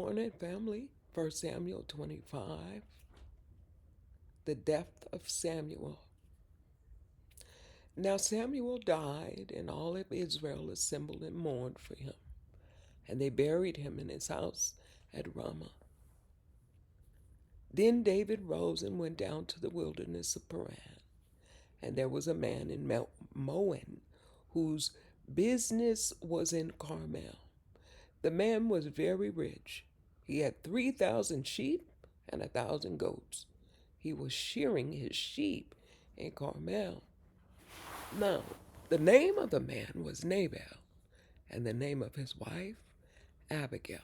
Morning, family. 1 Samuel 25. The death of Samuel. Now Samuel died, and all of Israel assembled and mourned for him. And they buried him in his house at Ramah. Then David rose and went down to the wilderness of Paran. And there was a man in Moan whose business was in Carmel. The man was very rich. He had 3,000 sheep and 1,000 goats. He was shearing his sheep in Carmel. Now, the name of the man was Nabal, and the name of his wife, Abigail.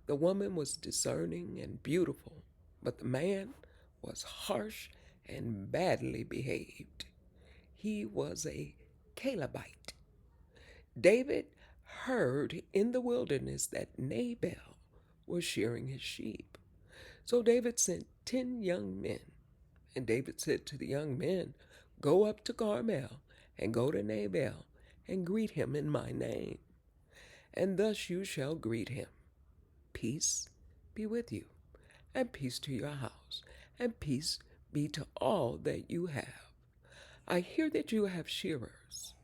The woman was discerning and beautiful, but the man was harsh and badly behaved. He was a Calebite. David heard in the wilderness that Nabal was shearing his sheep. So David sent 10 young men. And David said to the young men, "Go up to Carmel and go to Nabal and greet him in my name. And thus you shall greet him. Peace be with you, and peace to your house, and peace be to all that you have. I hear that you have shearers.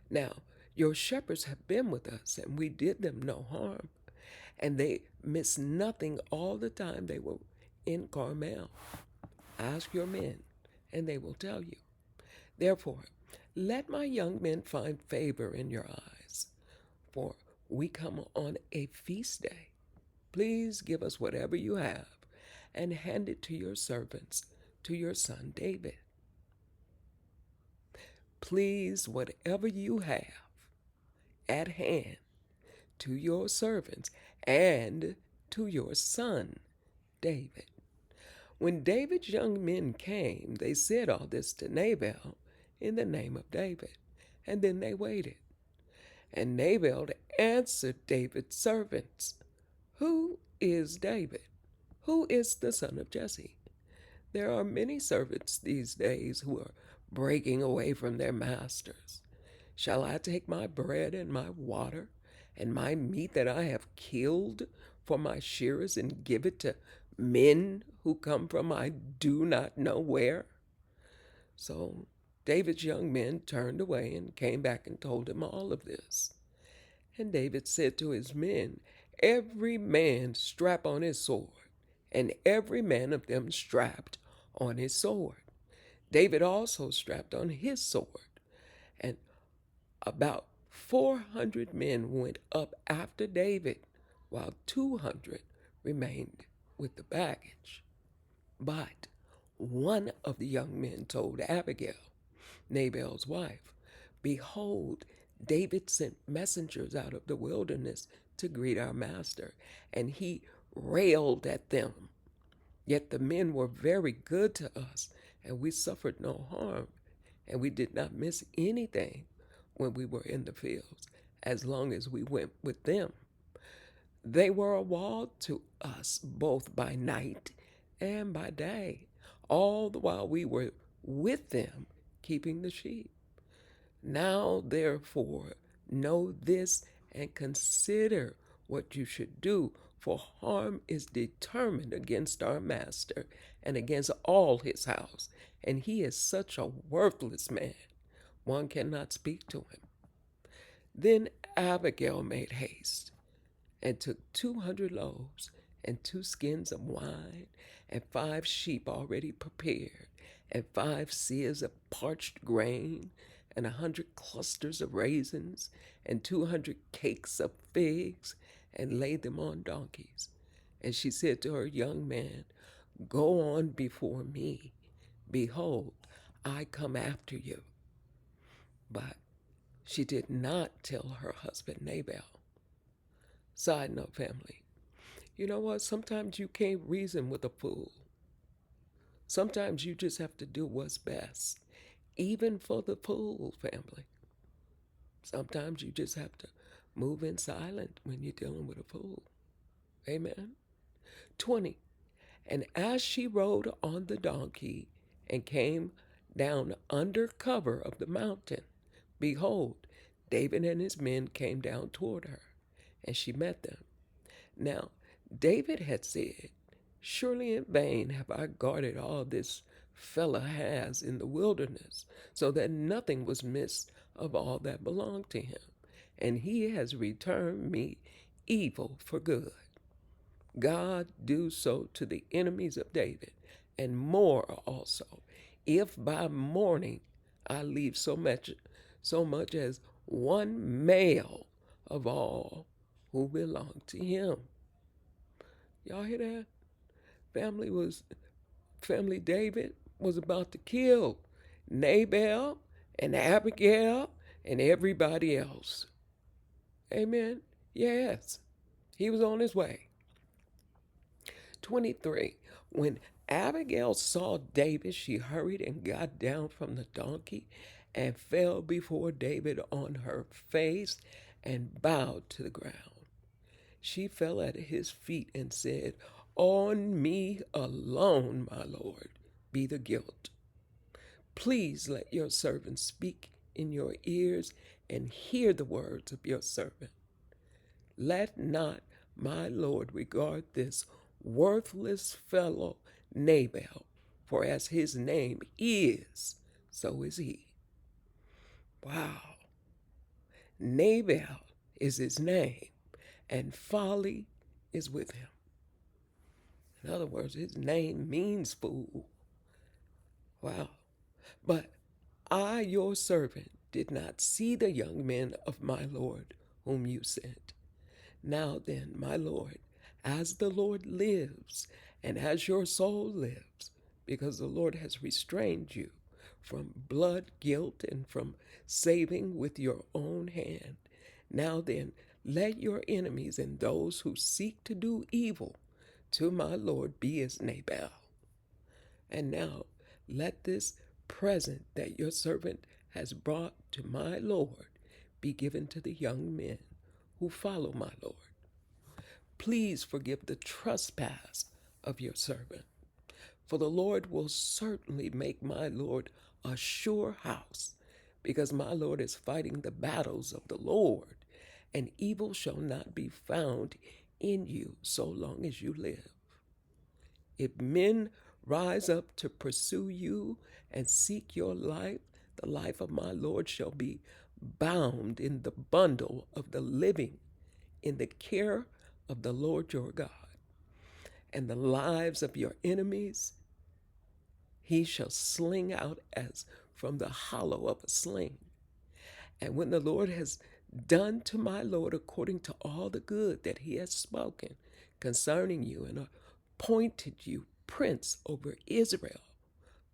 Now, your shepherds have been with us, and we did them no harm, and they missed nothing all the time they were in Carmel. Ask your men, and they will tell you. Therefore, let my young men find favor in your eyes, for we come on a feast day. Please give us whatever you have, and hand it to your servants, to your son David. Please, whatever you have at hand, to your servants and to your son David." When David's young men came, they said all this to Nabal in the name of David, and then they waited. And Nabal answered David's servants, "Who is David? Who is the son of Jesse? There are many servants these days who are breaking away from their masters. Shall I take my bread and my water and my meat that I have killed for my shearers and give it to men who come from I do not know where?" So David's young men turned away and came back and told him all of this. And David said to his men, "Every man strap on his sword." And every man of them strapped on his sword. David also strapped on his sword. And about 400 men went up after David, while 200 remained with the baggage. But one of the young men told Abigail, Nabal's wife, "Behold, David sent messengers out of the wilderness to greet our master, and he railed at them. Yet the men were very good to us, and we suffered no harm, and we did not miss anything when we were in the fields, as long as we went with them. They were a wall to us both by night and by day, all the while we were with them keeping the sheep. Now, therefore, know this and consider what you should do, for harm is determined against our master and against all his house, and he is such a worthless man, one cannot speak to him." Then Abigail made haste and took 200 loaves and 2 skins of wine and 5 sheep already prepared and 5 seahs of parched grain and 100 clusters of raisins and 200 cakes of figs and laid them on donkeys. And she said to her young man, "Go on before me. Behold, I come after you." But she did not tell her husband Nabal. Side note, family. You know what? Sometimes you can't reason with a fool. Sometimes you just have to do what's best, even for the fool, family. Sometimes you just have to move in silent when you're dealing with a fool. Amen. 20. And as she rode on the donkey and came down under cover of the mountain, behold, David and his men came down toward her, and she met them. Now, David had said, "Surely in vain have I guarded all this fellow has in the wilderness, so that nothing was missed of all that belonged to him. And he has returned me evil for good. God do so to the enemies of David, and more also, if by morning I leave so much as one male of all who belong to him." Y'all hear that? Family David was about to kill Nabal and Abigail and everybody else. Amen. Yes. He was on his way. 23. When Abigail saw David, she hurried and got down from the donkey and fell before David on her face and bowed to the ground. She fell at his feet and said, "On me alone, my Lord, be the guilt. Please let your servant speak in your ears and hear the words of your servant. Let not my Lord regard this worthless fellow Nabal, for as his name is, so is he." Wow. Nabal is his name, and folly is with him. In other words, his name means fool. Wow. But I, your servant, did not see the young men of my Lord whom you sent. Now then, my Lord, as the Lord lives, and as your soul lives, because the Lord has restrained you from blood guilt and from saving with your own hand. Now then, let your enemies and those who seek to do evil to my Lord be as Nabal. And now let this present that your servant has brought to my Lord be given to the young men who follow my Lord. Please forgive the trespass of your servant, for the Lord will certainly make my Lord a sure house, because my Lord is fighting the battles of the Lord, and evil shall not be found in you so long as you live. If men rise up to pursue you and seek your life, the life of my Lord shall be bound in the bundle of the living in the care of the Lord your God. And the lives of your enemies he shall sling out as from the hollow of a sling. And when the Lord has done to my Lord according to all the good that he has spoken concerning you and appointed you prince over Israel,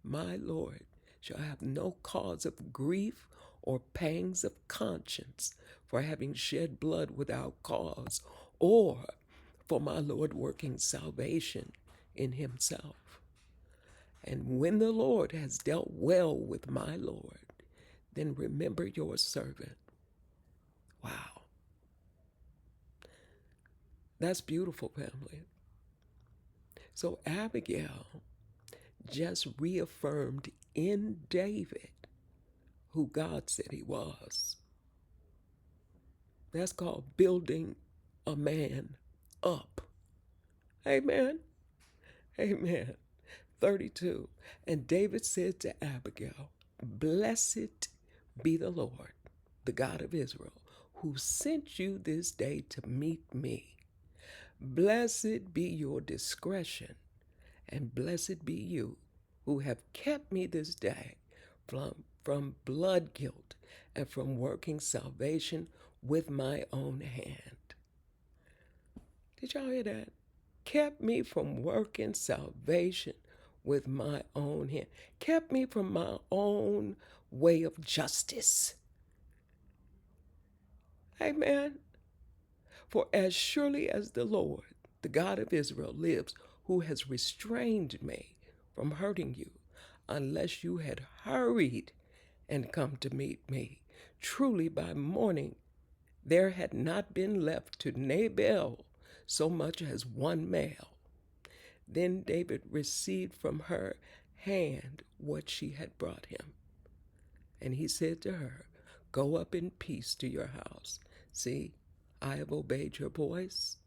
my Lord shall have no cause of grief or pangs of conscience for having shed blood without cause, or for my Lord working salvation in himself. And when the Lord has dealt well with my Lord, then remember your servant. Wow. That's beautiful, family. So Abigail just reaffirmed in David who God said he was. That's called building a man up. Amen. Amen. 32. And David said to Abigail, "Blessed be the Lord, the God of Israel, who sent you this day to meet me. Blessed be your discretion, and blessed be you who have kept me this day from blood guilt and from working salvation with my own hand." Did y'all hear that? Kept me from working salvation with my own hand. Kept me from my own way of justice. Amen. For as surely as the Lord, the God of Israel, lives, who has restrained me from hurting you, unless you had hurried and come to meet me, truly by morning there had not been left to Nabal so much as one male. Then David received from her hand what she had brought him. And he said to her, "Go up in peace to your house. See, I have obeyed your voice,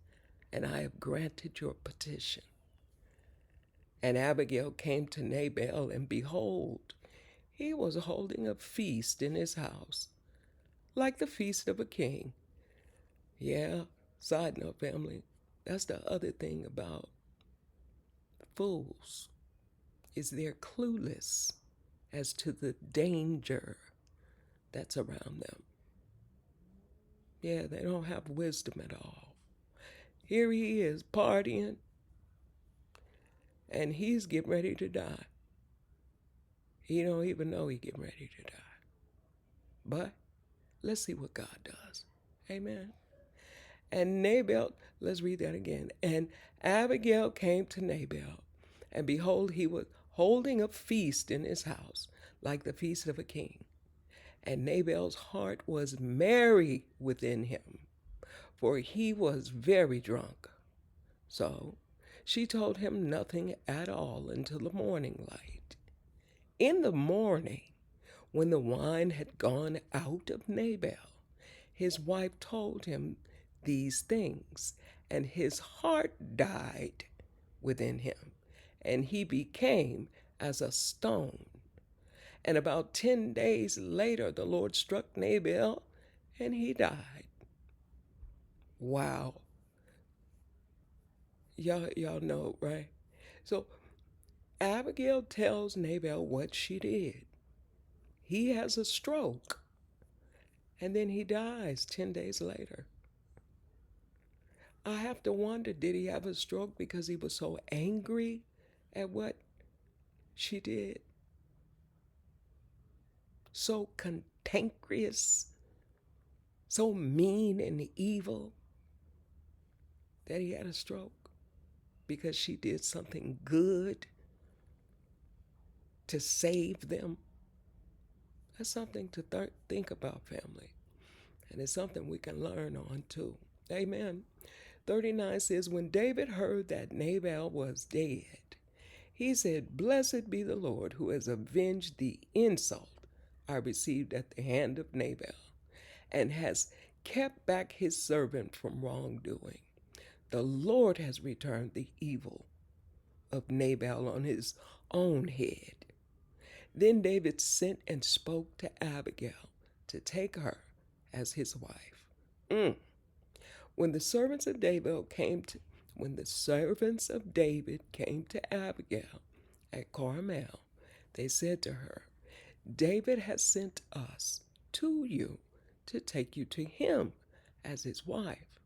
and I have granted your petition. And Abigail came to Nabal, and behold, he was holding a feast in his house, like the feast of a king. Yeah, side note, family, that's the other thing about fools, is they're clueless as to the danger that's around them. Yeah, they don't have wisdom at all. Here he is partying, and he's getting ready to die. He don't even know he's getting ready to die. But let's see what God does. Amen. And Nabal, let's read that again. And Abigail came to Nabal, and behold, he was holding a feast in his house, like the feast of a king. And Nabal's heart was merry within him, for he was very drunk. So she told him nothing at all until the morning light. In the morning, when the wine had gone out of Nabal, his wife told him these things, and his heart died within him, and he became as a stone. And about 10 days later, the Lord struck Nabal, and he died. Wow. Y'all know, right? So Abigail tells Nabal what she did. He has a stroke, and then he dies 10 days later. I have to wonder, did he have a stroke because he was so angry at what she did? So cantankerous, so mean and evil that he had a stroke because she did something good to save them. That's something to think about, family. And it's something we can learn on too. Amen. 39 says, when David heard that Nabal was dead, he said, blessed be the Lord who has avenged the insult I received at the hand of Nabal and has kept back his servant from wrongdoing. The Lord has returned the evil of Nabal on his own head. Then David sent and spoke to Abigail to take her as his wife. When the servants of David came to when the servants of David came to Abigail at Carmel, they said to her, David has sent us to you to take you to him as his wife.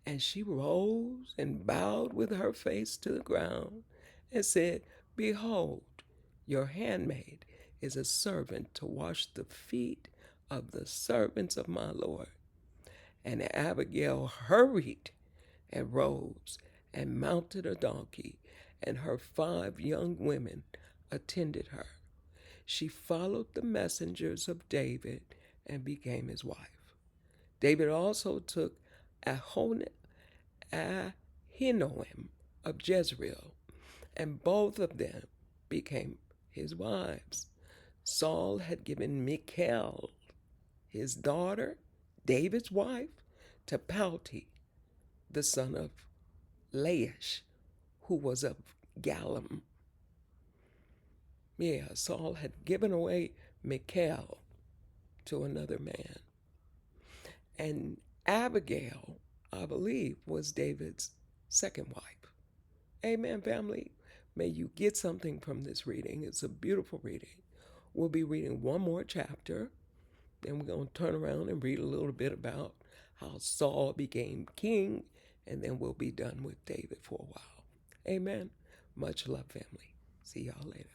And she rose and bowed with her face to the ground and said, behold, your handmaid is a servant to wash the feet of the servants of my Lord. And Abigail hurried and rose and mounted a donkey, and her 5 young women attended her. She followed the messengers of David and became his wife. David also took Ahinoam of Jezreel, and both of them became his wives. Saul had given Michal, his daughter, David's wife, to Palti, the son of Laish, who was of Gallim. Yeah, Saul had given away Michal to another man. And Abigail, I believe, was David's second wife. Amen, family. May you get something from this reading. It's a beautiful reading. We'll be reading one more chapter. Then we're going to turn around and read a little bit about how Saul became king. And then we'll be done with David for a while. Amen. Much love, family. See y'all later.